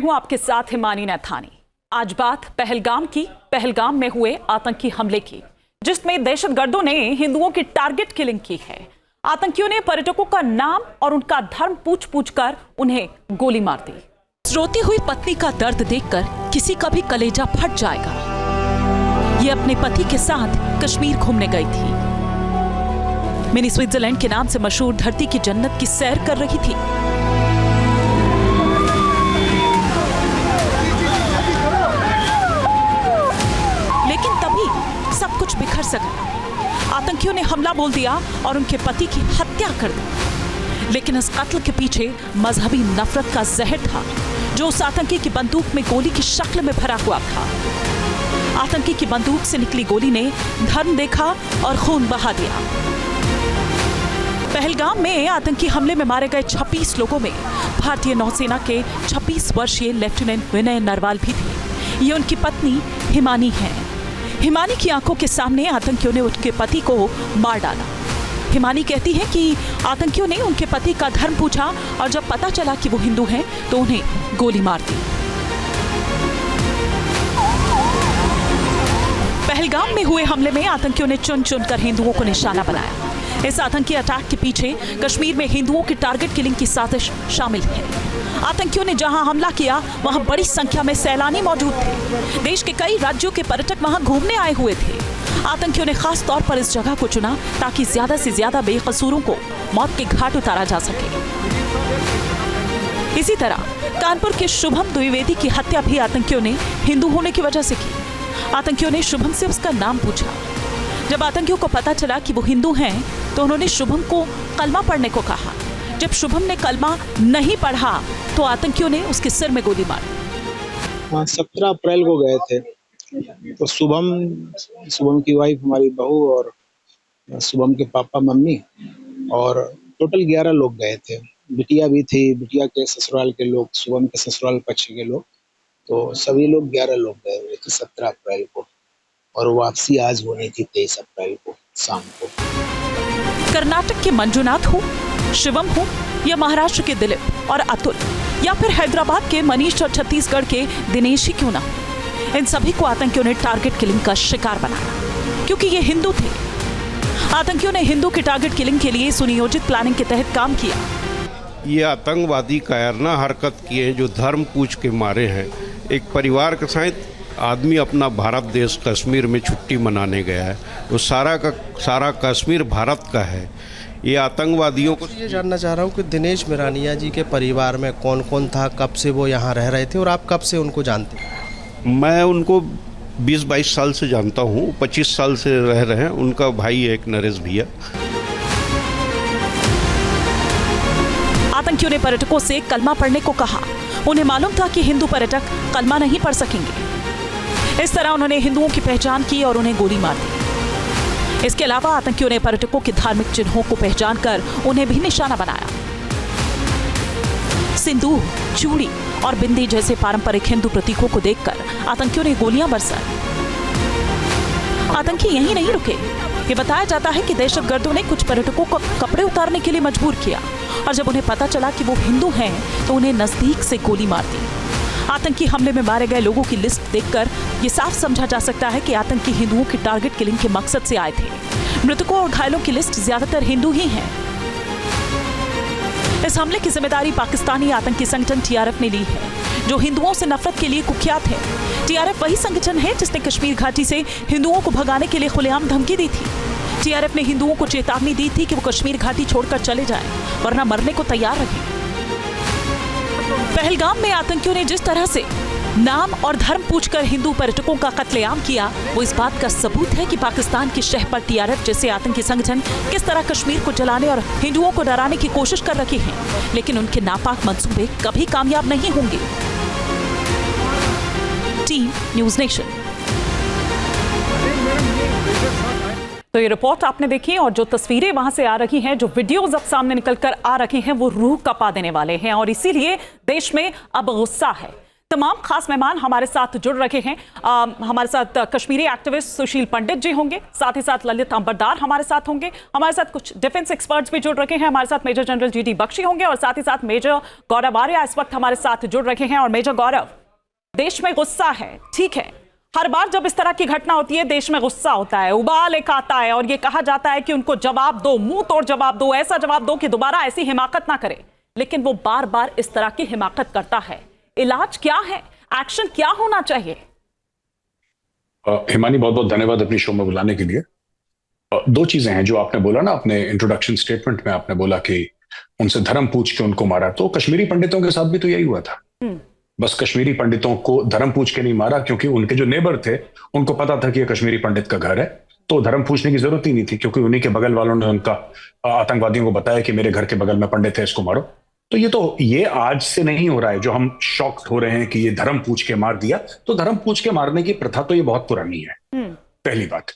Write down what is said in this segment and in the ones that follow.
हूं आपके साथ हिमानी नैथानी। आज बात पहलगाम की, पहलगाम में हुए आतंकी हमले की, जिसमें दहशतगर्दों ने हिंदुओं की टारगेट किलिंग की है। आतंकियों ने पर्यटकों का नाम और उनका धर्म पूछ कर उन्हें गोली मार दी। रोती हुई पत्नी का दर्द देखकर किसी का भी कलेजा फट जाएगा। ये अपने पति के साथ कश्मीर घूमने गई थी। मिनी स्विट्जरलैंड के नाम से मशहूर धरती की जन्नत की सैर कर रही थी। लेकिन तभी सब कुछ बिखर सा गया। आतंकियों ने हमला बोल दिया और उनके पति की हत्या कर दी। लेकिन इस कत्ल के पीछे मजहबी नफरत का जहर था, जो उस आतंकी की बंदूक में गोली की शक्ल में भरा हुआ था। आतंकी की बंदूक से निकली गोली ने धर्म देखा और खून बहा दिया। पहलगाम में आतंकी हमले में मारे गए 26 लोगों में भारतीय नौसेना के 26 वर्षीय लेफ्टिनेंट विनय नरवाल भी थे। ये उनकी पत्नी हिमानी है। हिमानी की आंखों के सामने आतंकियों ने उनके पति को मार डाला। हिमानी कहती है कि आतंकियों ने उनके पति का धर्म पूछा और जब पता चला कि वो हिंदू हैं तो उन्हें गोली मार दी। पहलगाम में हुए हमले में आतंकियों ने चुन चुनकर हिंदुओं को निशाना बनाया। इस आतंकी अटैक के पीछे कश्मीर में हिंदुओं की टारगेट किलिंग की साजिश शामिल है। आतंकियों ने जहां हमला किया वहां बड़ी संख्या में सैलानी मौजूद थे। देश के कई राज्यों के पर्यटक वहां घूमने आए हुए थे। आतंकियों ने खास तौर पर इस जगह को चुना ताकि ज्यादा से ज्यादा बेकसूरों को मौत के घाट उतारा जा सके। इसी तरह कानपुर के शुभम द्विवेदी की हत्या भी आतंकियों ने हिंदू होने की वजह से की। आतंकियों ने शुभम से उसका नाम पूछा। जब आतंकियों को पता चला कि वो हिंदू हैं तो उन्होंने शुभम को कलमा पढ़ने को कहा। जब शुभम ने कलमा नहीं पढ़ा तो आतंकियों ने उसके सिर में गोली मार दी। 17 अप्रैल को गए थे तो शुभम की वाइफ, हमारी बहू और शुभम के पापा मम्मी और टोटल 11 लोग गए थे। बिटिया भी थी, बिटिया के ससुराल के लोग, शुभम के ससुराल पक्ष के लोग, तो सभी लोग 11 लोग गए हुए थे 17 अप्रैल को और वापसी आज होनी थी 23 अप्रैल को शाम को। कर्नाटक के मंजुनाथ हो, शिवम हो या महाराष्ट्र के दिलीप और अतुल या फिर हैदराबाद के मनीष और छत्तीसगढ़ के दिनेश ही क्यों ना, इन सभी को आतंकियों ने टारगेट किलिंग का शिकार बनाया क्योंकि ये हिंदू थे। आतंकियों ने हिंदू की टारगेट किलिंग के लिए सुनियोजित प्लानिंग के तहत काम किया। ये आतंकवादी कायरना हरकत किए जो धर्म पूछ के मारे हैं। एक परिवार के साथ आदमी अपना भारत देश कश्मीर में छुट्टी मनाने गया है, वो सारा कश्मीर भारत का है। ये आतंकवादियों को ये जानना चाह रहा हूँ कि दिनेश मिरानिया जी के परिवार में कौन कौन था, कब से वो यहाँ रह रहे थे और आप कब से उनको जानते हैं? मैं उनको 20-22 साल से जानता हूँ, 25 साल से रह रहे हैं। उनका भाई है एक नरेश भैया। आतंकियों ने पर्यटकों से कलमा पढ़ने को कहा। उन्हें मालूम था कि हिंदू पर्यटक कलमा नहीं पढ़ सकेंगे। इस तरह उन्होंने हिंदुओं की पहचान की और उन्हें गोली मार दी। इसके अलावा आतंकियों ने पर्यटकों के धार्मिक चिन्हों को पहचान कर उन्हें भी निशाना बनाया। सिंदूर, चूड़ी और बिंदी जैसे पारंपरिक हिंदू प्रतीकों को देखकर आतंकियों ने गोलियां बरसाई। आतंकी यहीं नहीं रुके। ये बताया जाता है कि दहशतगर्दों ने कुछ पर्यटकों को कपड़े उतारने के लिए मजबूर किया और जब उन्हें पता चला कि वो हिंदू हैं तो उन्हें नजदीक से गोली मार दी। आतंकी हमले में मारे गए लोगों की लिस्ट देखकर ये साफ समझा जा सकता है कि आतंकी हिंदुओं की टारगेट किलिंग के मकसद से आए थे। मृतकों और घायलों की लिस्ट ज्यादातर हिंदू ही हैं। इस हमले की जिम्मेदारी पाकिस्तानी आतंकी संगठन टीआरएफ ने ली है, जो हिंदुओं से नफरत के लिए कुख्यात है। टीआरएफ वही संगठन है जिसने कश्मीर घाटी से हिंदुओं को भगाने के लिए खुलेआम धमकी दी थी। टीआरएफ ने हिंदुओं को चेतावनी दी थी कि वो कश्मीर घाटी छोड़कर चले जाएं, वरना मरने को तैयार रहें। पहलगाम में आतंकियों ने जिस तरह से नाम और धर्म पूछकर हिंदू पर्यटकों का कत्लेआम किया, वो इस बात का सबूत है कि पाकिस्तान की शह पर टीआरएफ जैसे आतंकी संगठन किस तरह कश्मीर को जलाने और हिंदुओं को डराने की कोशिश कर रहे हैं। लेकिन उनके नापाक मंसूबे कभी कामयाब नहीं होंगे। Team news nation. तो ये रिपोर्ट आपने देखी और जो तस्वीरें वहां से आ रही हैं, जो वीडियोस अब सामने निकलकर आ रहे हैं, वो रूह कपा देने वाले हैं और इसीलिए देश में अब गुस्सा है। तमाम खास मेहमान हमारे साथ जुड़ रहे हैं। हमारे साथ कश्मीरी एक्टिविस्ट सुशील पंडित जी होंगे, साथ ही साथ ललित अंबरदार हमारे साथ होंगे। हमारे साथ कुछ डिफेंस एक्सपर्ट्स भी जुड़ रहे हैं। हमारे साथ मेजर जनरल GD बख्शी होंगे और साथ ही साथ मेजर गौरव आर्या इस वक्त हमारे साथ जुड़ रहे हैं। और मेजर गौरव, देश में गुस्सा है, ठीक है, हर बार जब इस तरह की घटना होती है देश में गुस्सा होता है, उबाल एक आता है और ये कहा जाता है कि उनको जवाब दो, मुंह तोड़ जवाब दो, ऐसा जवाब दो कि दोबारा ऐसी हिमाकत ना करे। लेकिन वो बार बार इस तरह की हिमाकत करता है। इलाज क्या है, एक्शन क्या होना चाहिए? हिमानी, बहुत बहुत धन्यवाद अपनी शो में बुलाने के लिए। दो चीजें हैं जो आपने बोला ना अपने इंट्रोडक्शन स्टेटमेंट में। आपने बोला कि उनसे धर्म पूछ के उनको मारा, तो कश्मीरी पंडितों के साथ भी तो यही हुआ था। बस कश्मीरी पंडितों को धर्म पूछ के नहीं मारा, क्योंकि उनके जो नेबर थे उनको पता था कि ये कश्मीरी पंडित का घर है, तो धर्म पूछने की जरूरत ही नहीं थी, क्योंकि उन्हीं के बगल वालों ने उनका आतंकवादियों को बताया कि मेरे घर के बगल में पंडित है, इसको मारो। तो ये आज से नहीं हो रहा है जो हम शॉक्ड हो रहे हैं कि ये धर्म पूछ के मार दिया। तो धर्म पूछ के मारने की प्रथा तो ये बहुत पुरानी है, पहली बात।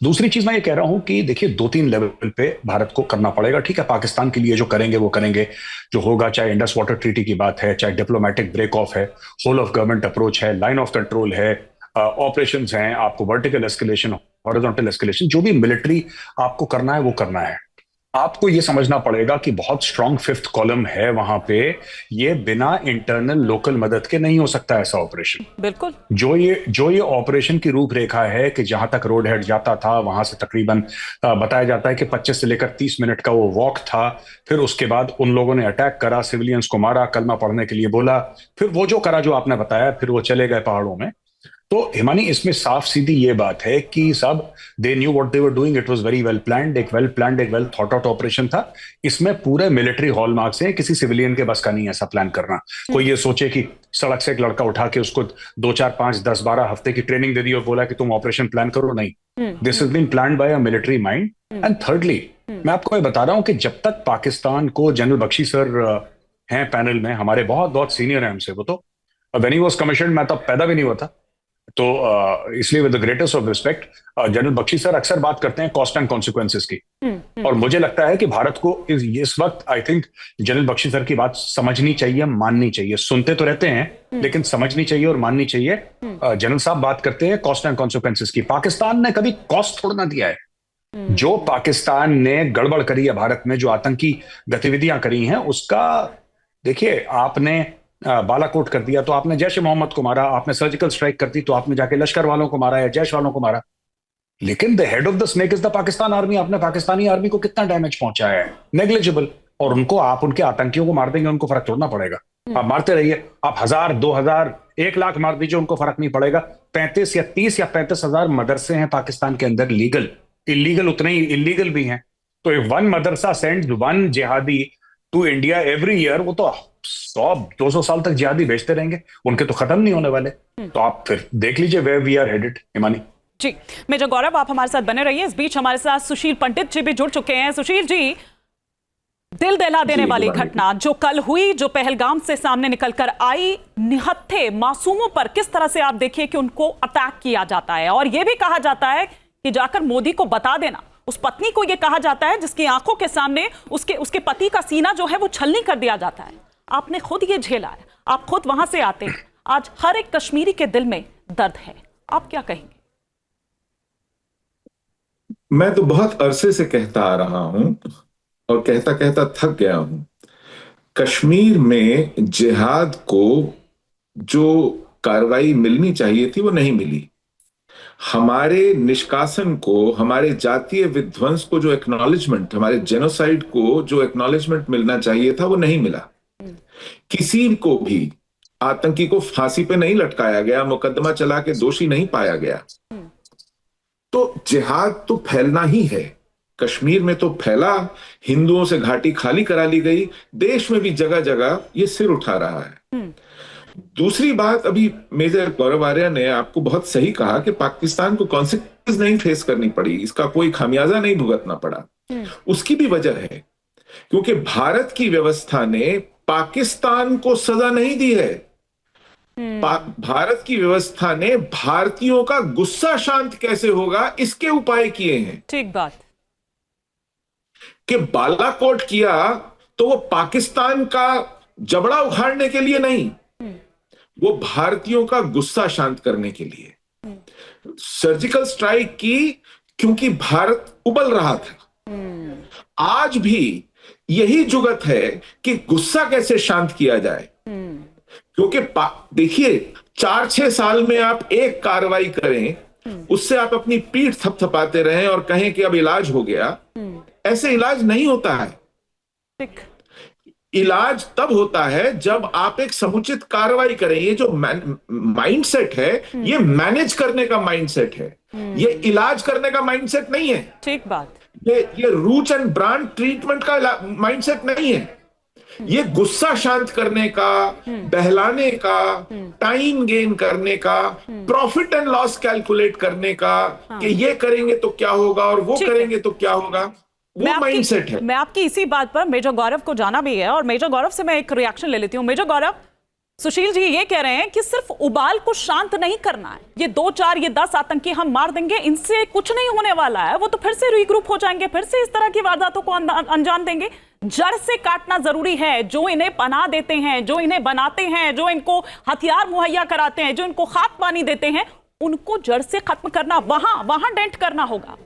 दूसरी चीज मैं ये कह रहा हूं कि देखिए 2-3 लेवल पे भारत को करना पड़ेगा। ठीक है, पाकिस्तान के लिए जो करेंगे वो करेंगे, जो होगा, चाहे इंडस वाटर ट्रीटी की बात है, चाहे डिप्लोमेटिक ब्रेक ऑफ है, होल ऑफ गवर्नमेंट अप्रोच है, लाइन ऑफ कंट्रोल है, ऑपरेशंस हैं, आपको वर्टिकल एस्केलेशन, हॉरिजॉन्टल एस्केलेशन, जो भी मिलिट्री आपको करना है वो करना है। आपको ये समझना पड़ेगा कि बहुत स्ट्रांग 5th कॉलम है वहां पे। ये बिना इंटरनल लोकल मदद के नहीं हो सकता ऐसा ऑपरेशन। बिल्कुल। जो ये ऑपरेशन की रूपरेखा है कि जहां तक रोड हेड जाता था वहां से तकरीबन बताया जाता है कि 25 से लेकर 30 मिनट का वो वॉक था। फिर उसके बाद उन लोगों ने अटैक करा, सिविलियंस को मारा, कलमा पढ़ने के लिए बोला, फिर वो जो करा जो आपने बताया, फिर वो चले गए पहाड़ों में। तो हिमानी, इसमें साफ सीधी ये बात है कि सब they knew what they were doing, it was very well planned, एक वेल थॉट आउट ऑपरेशन था। इसमें पूरे मिलिट्री हॉलमार्क्स हैं, किसी सिविलियन के बस का नहीं ऐसा प्लान करना। कोई ये सोचे कि सड़क से एक लड़का उठा के उसको 2, 4, 5, 10, 12 हफ्ते की ट्रेनिंग दे दी और बोला कि तुम ऑपरेशन प्लान करो, नहीं। This has been planned by a military mind. And thirdly, मैं आपको ये बता रहा हूं कि जब तक पाकिस्तान को जनरल बख्शी सर हैं पैनल में, हमारे बहुत बहुत सीनियर हैं हमसे, वो तो व्हेन ही वाज कमीशन्ड मैं तब पैदा भी नहीं हुआ था। तो इसलिए with the greatest of respect, general Bakshi sir अक्सर बात करते हैं कॉस्ट एंड कॉन्सिक्वेंसेस की। और मुझे लगता है कि भारत को इस वक्त I think general Bakshi sir की बात समझनी चाहिए, माननी चाहिए। सुनते तो रहते हैं लेकिन समझनी चाहिए और माननी चाहिए। जनरल साहब बात करते हैं कॉस्ट एंड कॉन्सिक्वेंसेस की। पाकिस्तान ने कभी कॉस्ट थोड़ा ना दिया है। जो पाकिस्तान ने गड़बड़ करी है भारत में, जो आतंकी गतिविधियां करी हैं, उसका देखिए, आपने बालाकोट कर दिया तो आपने जैश ए मोहम्मद को मारा, आपने सर्जिकल स्ट्राइक कर दी तो आपने जाके लश्कर वालों को मारा या जैश वालों को मारा। लेकिन the head of the snake is the Pakistan army. आपने पाकिस्तानी आर्मी को कितना डैमेज पहुंचाया है? नेग्लिजिबल। और उनको आप उनके आतंकियों को मार देंगे, उनको फर्क छोड़ना पड़ेगा। आप मारते रहिए, आप 1000, 2000, 1 लाख मार दीजिए, उनको फर्क नहीं पड़ेगा। 35 या 30 या 35 हजार मदरसे हैं पाकिस्तान के अंदर लीगल, इलीगल उतने ही इलीगल भी हैं। तो if one Madrasa sends one जिहादी टू इंडिया एवरी ईयर, वो तो 100-200 साल तक जिहादी भेजते रहेंगे, उनके तो खत्म नहीं होने वाले। तो आप फिर देख लीजिए where we are headed. Himani ji, major Gaurav आप हमारे साथ बने रहिए। इस बीच हमारे साथ सुशील पंडित जी भी जुड़ चुके हैं। सुशील जी, दिल दहला देने वाली घटना जो कल हुई, जो पहलगाम से सामने निकलकर आई, निहत्थे मासूमों पर किस तरह से आप देखिए कि उनको अटैक किया जाता है, और यह भी कहा जाता है कि जाकर मोदी को बता देना। उस पत्नी को यह कहा जाता है जिसकी आंखों के सामने उसके पति का सीना जो है वो छलनी कर दिया जाता है। आपने खुद ये झेला है, आप खुद वहां से आते हैं। आज हर एक कश्मीरी के दिल में दर्द है, आप क्या कहेंगे? मैं तो बहुत अरसे से कहता आ रहा हूं और कहता कहता थक गया हूं। कश्मीर में जिहाद को जो कार्रवाई मिलनी चाहिए थी वो नहीं मिली। हमारे निष्कासन को, हमारे जातीय विध्वंस को जो एक्नॉलेजमेंट, हमारे जेनोसाइड को जो एक्नॉलेजमेंट मिलना चाहिए था वो नहीं मिला। किसी को भी आतंकी को फांसी पे नहीं लटकाया गया, मुकदमा चला के दोषी नहीं पाया गया। तो जिहाद तो फैलना ही है। कश्मीर में तो फैला, हिंदुओं से घाटी खाली करा ली गई, देश में भी जगह जगह ये सिर उठा रहा है। दूसरी बात, अभी मेजर गौरव आर्या ने आपको बहुत सही कहा कि पाकिस्तान को कॉन्सिक्वेंस नहीं फेस करनी पड़ी, इसका कोई खामियाजा नहीं भुगतना पड़ा। उसकी भी वजह है क्योंकि भारत की व्यवस्था ने पाकिस्तान को सजा नहीं दी है। भारत की व्यवस्था ने भारतीयों का गुस्सा शांत कैसे होगा इसके उपाय किए हैं। ठीक बात कि बालाकोट किया तो वो पाकिस्तान का जबड़ा उखाड़ने के लिए नहीं, वो भारतीयों का गुस्सा शांत करने के लिए सर्जिकल स्ट्राइक की, क्योंकि भारत उबल रहा था। आज भी यही जुगत है कि गुस्सा कैसे शांत किया जाए, क्योंकि देखिए 4-6 साल में आप एक कार्रवाई करें, उससे आप अपनी पीठ थपथपाते रहें और कहें कि अब इलाज हो गया। ऐसे इलाज नहीं होता है। इलाज तब होता है जब आप एक समुचित कार्रवाई करें। ये जो माइंडसेट है, ये मैनेज करने का माइंडसेट है, ये इलाज करने का माइंडसेट नहीं है। ठीक बात। ये रूट एंड ब्रांड ट्रीटमेंट का माइंडसेट नहीं है। ये गुस्सा शांत करने का, बहलाने का, टाइम गेन करने का, प्रॉफिट एंड लॉस कैलकुलेट करने का, कि ये करेंगे तो क्या होगा और वो करेंगे तो क्या होगा, वो माइंडसेट है। मैं आपकी इसी बात पर मेजर गौरव को जाना भी है, और मेजर गौरव से मैं एक रिएक्शन ले लेती हूं। मेजर गौरव, सुशील जी ये कह रहे हैं कि सिर्फ उबाल को शांत नहीं करना है, ये 2-4 ये 10 आतंकी हम मार देंगे, इनसे कुछ नहीं होने वाला है, वो तो फिर से रीग्रुप हो जाएंगे, फिर से इस तरह की वारदातों को अंजाम देंगे। जड़ से काटना जरूरी है। जो इन्हें पनाह देते हैं, जो इन्हें बनाते हैं, जो इनको हथियार मुहैया कराते हैं, जो इनको खाद पानी देते हैं, उनको जड़ से खत्म करना, वहां डेंट करना होगा।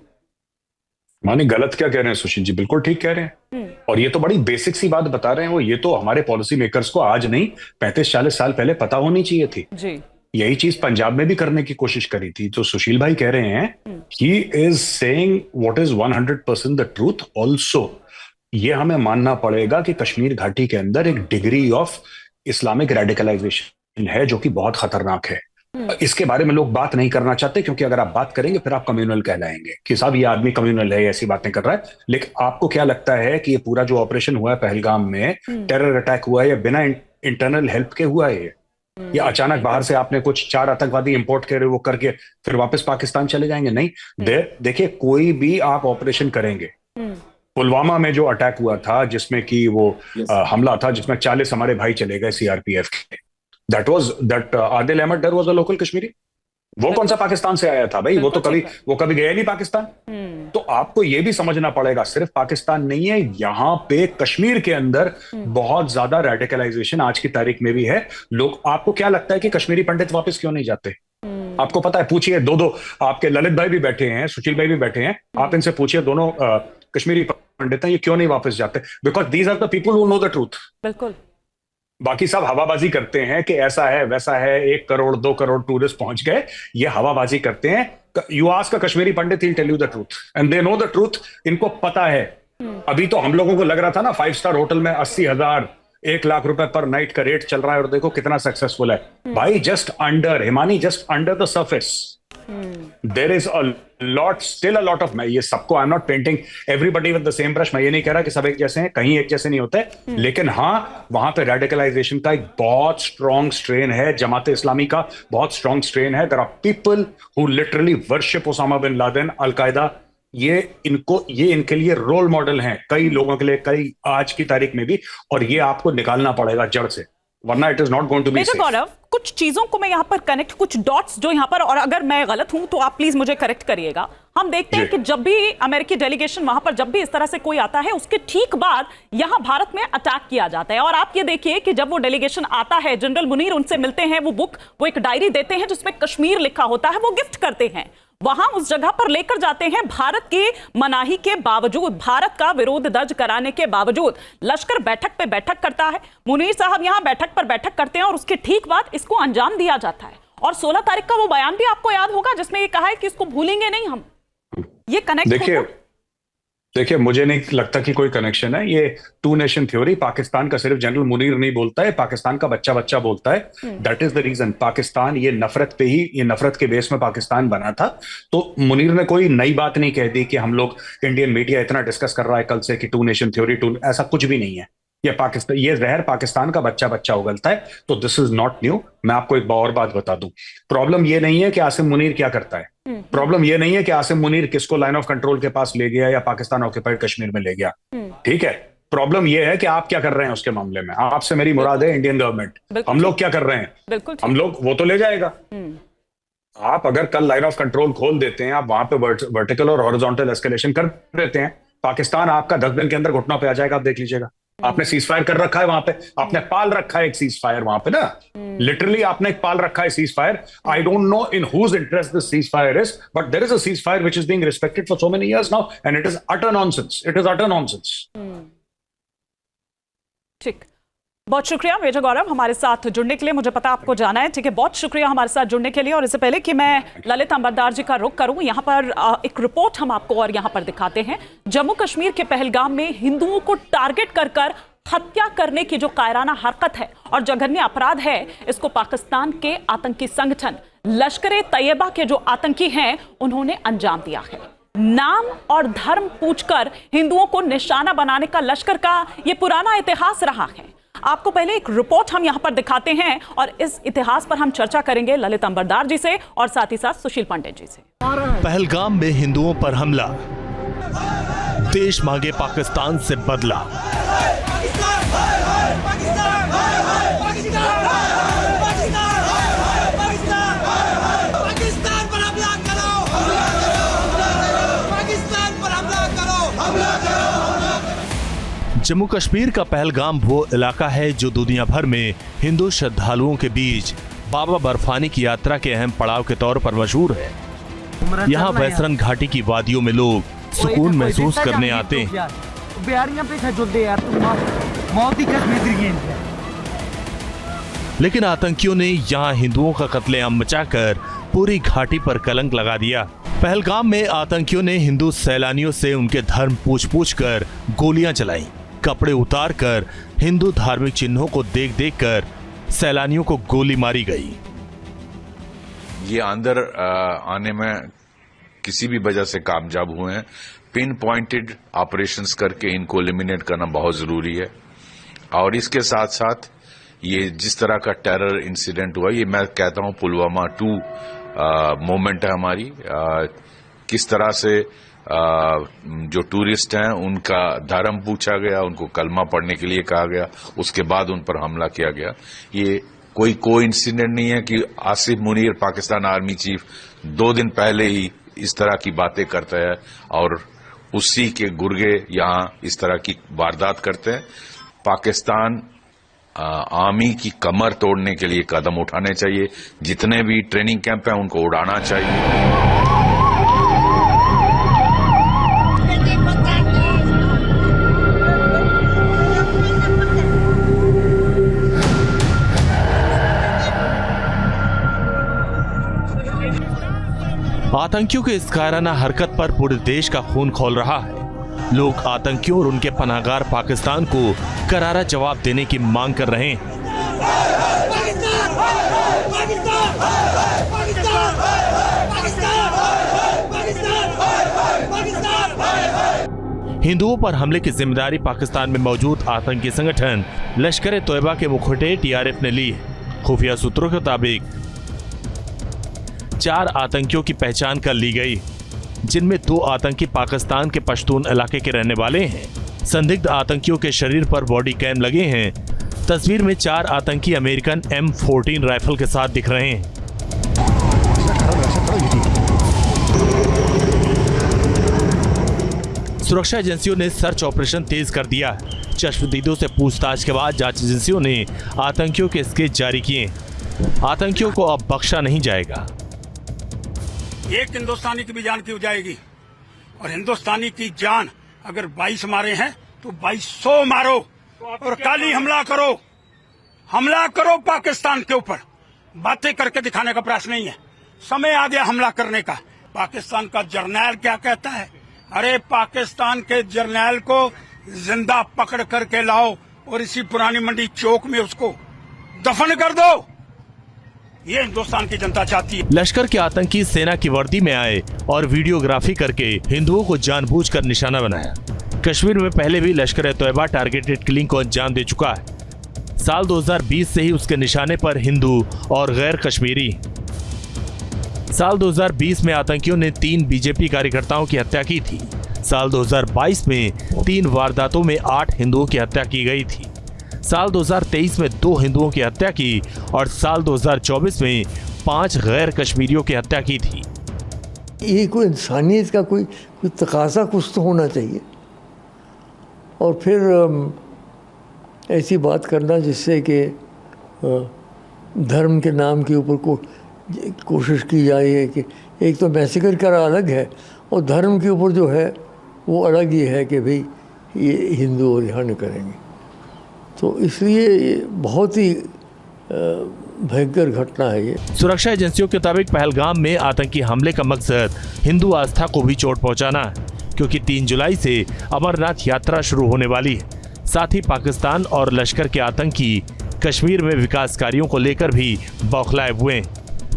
माने गलत क्या कह रहे हैं सुशील जी? बिल्कुल ठीक कह रहे हैं। और ये तो बड़ी बेसिक सी बात बता रहे हैं वो। ये तो हमारे पॉलिसी मेकर्स को आज नहीं 35-40 साल पहले पता होनी चाहिए थी जी। यही चीज पंजाब में भी करने की कोशिश करी थी। तो सुशील भाई कह रहे हैं he is saying what is 100% the truth also. ये हमें मानना पड़ेगा कि कश्मीर घाटी के अंदर एक डिग्री ऑफ इस्लामिक रेडिकलाइजेशन है जो कि बहुत खतरनाक है। इसके बारे में लोग बात नहीं करना चाहते, क्योंकि अगर आप बात करेंगे फिर आप कम्युनल कहलाएंगे कि साहब ये आदमी कम्युनल है, ऐसी बातें कर रहा है। लेकिन आपको क्या लगता है कि ये पूरा जो ऑपरेशन हुआ है पहलगाम में, टेरर अटैक हुआ है, या बिना इंटरनल हेल्प के हुआ है? ये अचानक बाहर से आपने कुछ 4 आतंकवादी इंपोर्ट करे, वो करके फिर वापस पाकिस्तान चले जाएंगे? नहीं। देखिए कोई भी आप ऑपरेशन करेंगे, पुलवामा में जो अटैक हुआ था जिसमें कि वो हमला था जिसमें 40 हमारे भाई चले गए सीआरपीएफ के, that आदिल अहमद डर वाज अ लोकल कश्मीरी। वो कौन सा पाकिस्तान से आया था भाई? वो कभी गया नहीं पाकिस्तान। तो आपको ये भी समझना पड़ेगा सिर्फ पाकिस्तान नहीं है, यहाँ पे कश्मीर के अंदर बहुत ज्यादा रेडिकलाइजेशन आज की तारीख में भी है। लोग, आपको क्या लगता है कि कश्मीरी पंडित वापस क्यों नहीं जाते? आपको पता है? पूछिए, दो आपके ललित भाई भी बैठे हैं, सुशील भाई भी बैठे हैं, आप इनसे पूछिए, दोनों कश्मीरी पंडित हैं, ये क्यों नहीं वापस जाते? Because these are the people who know the truth. बिल्कुल। बाकी सब हवाबाजी करते हैं कि ऐसा है वैसा है, 1 करोड़ 2 करोड़ टूरिस्ट पहुंच गए, ये हवाबाजी करते हैं। You ask a Kashmiri Pandit, he will tell you the truth and they know the truth. इनको पता है। अभी तो हम लोगों को लग रहा था ना 5 स्टार होटल में 80,000 1 लाख रुपए पर नाइट का रेट चल रहा है, और देखो कितना सक्सेसफुल है भाई। जस्ट अंडर हिमानी, just under the surface there is a lot, still a lot of. मैं ये सबको, I am not painting everybody with the same brush. मैं ये नहीं कह रहा कि सब एक जैसे हैं, कहीं एक जैसे नहीं होते, लेकिन हाँ वहां पे रेडिकलाइजेशन का एक बहुत स्ट्रॉन्ग स्ट्रेन है, जमात इस्लामी का बहुत स्ट्रॉन्ग स्ट्रेन है। There are people who literally worship Osama bin Laden, Al Qaeda. ये इनके लिए रोल मॉडल हैं, कई लोगों के लिए, कई आज की तारीख में भी, और ये आपको निकालना पड़ेगा जड़ से, वरना it is not going to be safe. Gaurav, कुछ चीजों को मैं यहाँ पर कनेक्ट, कुछ डॉट्स जो यहाँ पर, और अगर मैं गलत हूं तो आप प्लीज मुझे करेक्ट करिएगा। हम देखते हैं कि जब भी अमेरिकी डेलीगेशन वहां पर, जब भी इस तरह से कोई आता है, उसके ठीक बाद यहाँ भारत में अटैक किया जाता है। और आप ये देखिए कि जब वो डेलीगेशन आता है, जनरल मुनीर उनसे मिलते हैं, वो एक डायरी देते हैं जिसमें कश्मीर लिखा होता है, वो गिफ्ट करते हैं, वहां उस जगह पर लेकर जाते हैं। भारत के मनाही के बावजूद, भारत का विरोध दर्ज कराने के बावजूद लश्कर बैठक पे बैठक करता है, मुनीर साहब यहां बैठक पर बैठक करते हैं, और उसके ठीक बाद इसको अंजाम दिया जाता है। और 16 तारीख का वो बयान भी आपको याद होगा जिसमें ये कहा है कि इसको भूलेंगे नहीं हम। ये कनेक्ट देखिए मुझे नहीं लगता कि कोई कनेक्शन है। ये 2 नेशन थ्योरी, पाकिस्तान का सिर्फ जनरल मुनीर नहीं बोलता है, पाकिस्तान का बच्चा बच्चा बोलता है। That is the reason. Pakistan ये नफरत पे ही, ये नफरत के बेस में पाकिस्तान बना था। तो मुनीर ने कोई नई बात नहीं कह दी कि हम लोग, इंडियन मीडिया इतना डिस्कस कर रहा है कल से कि 2 नेशन थ्योरी, ऐसा कुछ भी नहीं है। ये जहर पाकिस्तान का बच्चा बच्चा उगलता है। तो दिस इज नॉट न्यू। मैं आपको एक और बात बता दूं, प्रॉब्लम ये नहीं है कि आसिम मुनीर क्या करता है, प्रॉब्लम ये नहीं है कि आसिम मुनीर किसको लाइन ऑफ कंट्रोल के पास ले गया या पाकिस्तान ऑक्यूपाइड कश्मीर में ले गया, ठीक है। प्रॉब्लम ये है कि आप क्या कर रहे हैं उसके मामले में। आपसे मेरी मुराद है इंडियन गवर्नमेंट, हम लोग क्या कर रहे हैं, हम लोग, वो तो ले जाएगा। आप अगर कल लाइन ऑफ कंट्रोल खोल देते हैं, आप वहां पे वर्टिकल और हॉरिजॉन्टल एस्केलेशन कर देते हैं, पाकिस्तान आपका 10 दिन के अंदर घुटनों पे आ जाएगा, आप देख लीजिएगा। आपने सीज फायर कर रखा है वहां पे, आपने पाल रखा है एक सीज फायर वहां पे ना, लिटरली आपने एक पाल रखा है ceasefire. I don't know in whose interest this ceasefire is, but there is a ceasefire which is being respected for so many years now and it is utter nonsense. It is utter nonsense. ठीक, बहुत शुक्रिया major गौरव हमारे साथ जुड़ने के लिए. मुझे पता आपको जाना है, ठीक है, बहुत शुक्रिया हमारे साथ जुड़ने के लिए. और इससे पहले कि मैं ललित अंबरदार जी का रुख करूं, यहाँ पर एक रिपोर्ट हम आपको और यहाँ पर दिखाते हैं. जम्मू कश्मीर के पहलगाम में हिंदुओं को टारगेट कर हत्या करने की जो कायराना हरकत है और जघन्य अपराध है, इसको पाकिस्तान के आतंकी संगठन लश्कर-ए-तैयबा के जो आतंकी हैं उन्होंने अंजाम दिया है. नाम और धर्म पूछकर हिंदुओं को निशाना बनाने का लश्कर का ये पुराना इतिहास रहा है. आपको पहले एक रिपोर्ट हम यहां पर दिखाते हैं और इस इतिहास पर हम चर्चा करेंगे ललित अंबरदार जी से और साथ ही साथ सुशील पंडित जी से. पहलगाम में हिंदुओं पर हमला, देश मांगे पाकिस्तान से बदला. जम्मू कश्मीर का पहलगाम वो इलाका है जो दुनिया भर में हिंदू श्रद्धालुओं के बीच बाबा बर्फानी की यात्रा के अहम पड़ाव के तौर पर मशहूर है. यहाँ वैसरन घाटी की वादियों में लोग सुकून महसूस करने आते हैं. लेकिन आतंकियों ने यहाँ हिंदुओं का कत्लेआम मचाकर पूरी घाटी पर कलंक लगा दिया. पहलगाम में आतंकियों ने हिंदू सैलानियों से उनके धर्म पूछ कर गोलियां चलाई. कपड़े उतार कर हिंदू धार्मिक चिन्हों को देख कर सैलानियों को गोली मारी गई. ये अंदर आने में किसी भी वजह से कामयाब हुए हैं. पिन पॉइंटेड ऑपरेशंस करके इनको एलिमिनेट करना बहुत जरूरी है. और इसके साथ साथ ये जिस तरह का टेरर इंसिडेंट हुआ, ये मैं कहता हूं पुलवामा 2 मोमेंट है हमारी. किस तरह से जो टूरिस्ट हैं उनका धर्म पूछा गया, उनको कलमा पढ़ने के लिए कहा गया, उसके बाद उन पर हमला किया गया. ये कोई कोइंसिडेंट नहीं है कि आसिफ मुनीर पाकिस्तान आर्मी चीफ 2 दिन पहले ही इस तरह की बातें करता है और उसी के गुर्गे यहाँ इस तरह की वारदात करते हैं. पाकिस्तान आर्मी की कमर तोड़ने के लिए कदम उठाने चाहिए. जितने भी ट्रेनिंग कैंप हैं उनको उड़ाना चाहिए. आतंकियों के इस कायराना हरकत पर पूरे देश का खून खौल रहा है. लोग आतंकियों और उनके पनाहगार पाकिस्तान को करारा जवाब देने की मांग कर रहे हैं. हिंदुओं पर हमले की जिम्मेदारी पाकिस्तान में मौजूद आतंकी संगठन लश्कर-ए-तैयबा के मुखौटे TRF ने ली है. खुफिया सूत्रों के मुताबिक 4 आतंकियों की पहचान कर ली गई, जिनमें 2 आतंकी पाकिस्तान के पश्तून इलाके के रहने वाले हैं. संदिग्ध आतंकियों के शरीर पर बॉडी कैम लगे हैं. तस्वीर में 4 आतंकी अमेरिकन M14 राइफल के साथ दिख रहे हैं. सुरक्षा एजेंसियों ने सर्च ऑपरेशन तेज कर दिया. चश्मदीदों से पूछताछ के बाद जांच एजेंसियों ने आतंकियों के स्केच जारी किए. आतंकियों को अब बख्शा नहीं जाएगा. एक हिंदुस्तानी की भी जान क्यों जाएगी? और हिंदुस्तानी की जान अगर 22 मारे हैं तो 2200 मारो और काली हमला करो पाकिस्तान के ऊपर. बातें करके दिखाने का प्रयास नहीं है. समय आ गया हमला करने का. पाकिस्तान का जर्नैल क्या कहता है? अरे पाकिस्तान के जर्नैल को जिंदा पकड़ करके लाओ और इसी पुरानी मंडी चौक में उसको दफन कर दो. ये हिंदुस्तान की जनता चाहती है. लश्कर के आतंकी सेना की वर्दी में आए और वीडियोग्राफी करके हिंदुओं को जानबूझकर निशाना बनाया. कश्मीर में पहले भी लश्कर-ए-तैयबा टारगेटेड किलिंग को अंजाम दे चुका है. साल 2020 से ही उसके निशाने पर हिंदू और गैर कश्मीरी. साल 2020 में आतंकियों ने 3 बीजेपी कार्यकर्ताओं की हत्या की थी. साल 2022 में 3 वारदातों में 8 हिंदुओं की हत्या की गई थी. साल 2023 में 2 हिंदुओं की हत्या की और साल 2024 में 5 गैर कश्मीरियों की हत्या की थी. ये कोई इंसानियत का कोई तकाजा कुछ तो होना चाहिए. और फिर ऐसी बात करना जिससे कि धर्म के नाम के ऊपर कोशिश की जाए है कि एक तो मैसेकर का अलग है और धर्म के ऊपर जो है वो अलग ही है कि भाई ये हिंदू और यहाँ न करेंगे। तो इसलिए ये बहुत ही भयंकर घटना है ये। सुरक्षा एजेंसियों के मुताबिक पहलगाम में आतंकी हमले का मकसद हिंदू आस्था को भी चोट पहुंचाना है, क्योंकि 3 जुलाई से अमरनाथ यात्रा शुरू होने वाली है। साथ ही पाकिस्तान और लश्कर के आतंकी कश्मीर में विकास कार्यों को लेकर भी बौखलाए हुए हैं।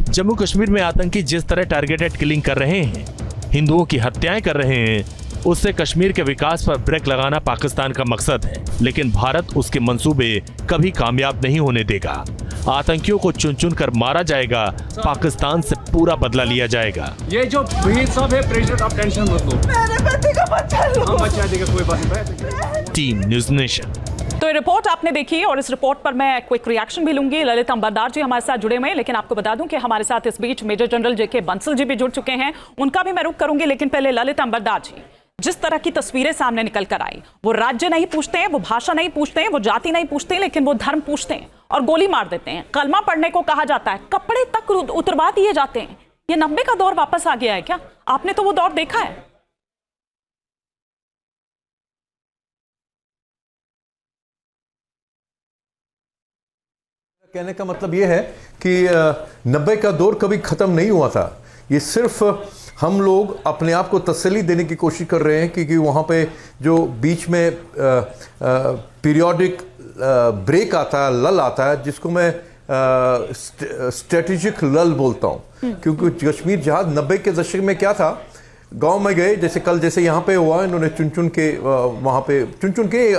जम्मू कश्मीर में आतंकी जिस तरह टारगेटेड किलिंग कर रहे हैं, हिंदुओं की हत्याएं कर रहे हैं, उससे कश्मीर के विकास पर ब्रेक लगाना पाकिस्तान का मकसद है। लेकिन भारत उसके मंसूबे कभी कामयाब नहीं होने देगा। आतंकियों को चुन चुन कर मारा जाएगा, पाकिस्तान से पूरा बदला लिया जाएगा। ये जो भीड़ सब है प्रेसिडेंट, आप टेंशन मत लो, मेरे बेटे का बच्चा लो, हम बचा देगा, कोई बात नहीं। Team news nation. तो ये रिपोर्ट आपने देखी और इस रिपोर्ट पर मैं क्विक रिएक्शन भी लूंगी। ललित अंबरदार जी हमारे साथ जुड़े हुए हैं, लेकिन आपको बता दूं कि हमारे साथ इस बीच मेजर जनरल जेके बंसल जी भी जुड़ चुके हैं, उनका भी मैं रुख करूंगी। लेकिन पहले ललित अंबरदार जी, जिस तरह की तस्वीरें सामने निकल कर आई, वो राज्य नहीं पूछते हैं, वो भाषा नहीं पूछते हैं, वो जाति नहीं पूछते हैं, लेकिन वो धर्म पूछते हैं और गोली मार देते हैं। कलमा पढ़ने को कहा जाता है, कपड़े तक उतरवा दिए जाते हैं। ये 90 का दौर वापस आ गया है क्या? आपने तो वो दौर देखा है। कहने का मतलब ये है कि 90 का दौर कभी खत्म नहीं हुआ था। ये सिर्फ हम लोग अपने आप को तसल्ली देने की कोशिश कर रहे हैं क्योंकि वहाँ पे जो बीच में पीरियोडिक ब्रेक आता है, लल आता है, जिसको मैं स्ट्रेटेजिक लल बोलता हूँ। क्योंकि कश्मीर जहाज 90 के दशक में क्या था, गांव में गए, जैसे कल जैसे यहाँ पे हुआ, इन्होंने चुन चुन के वहाँ पे चुन चुन के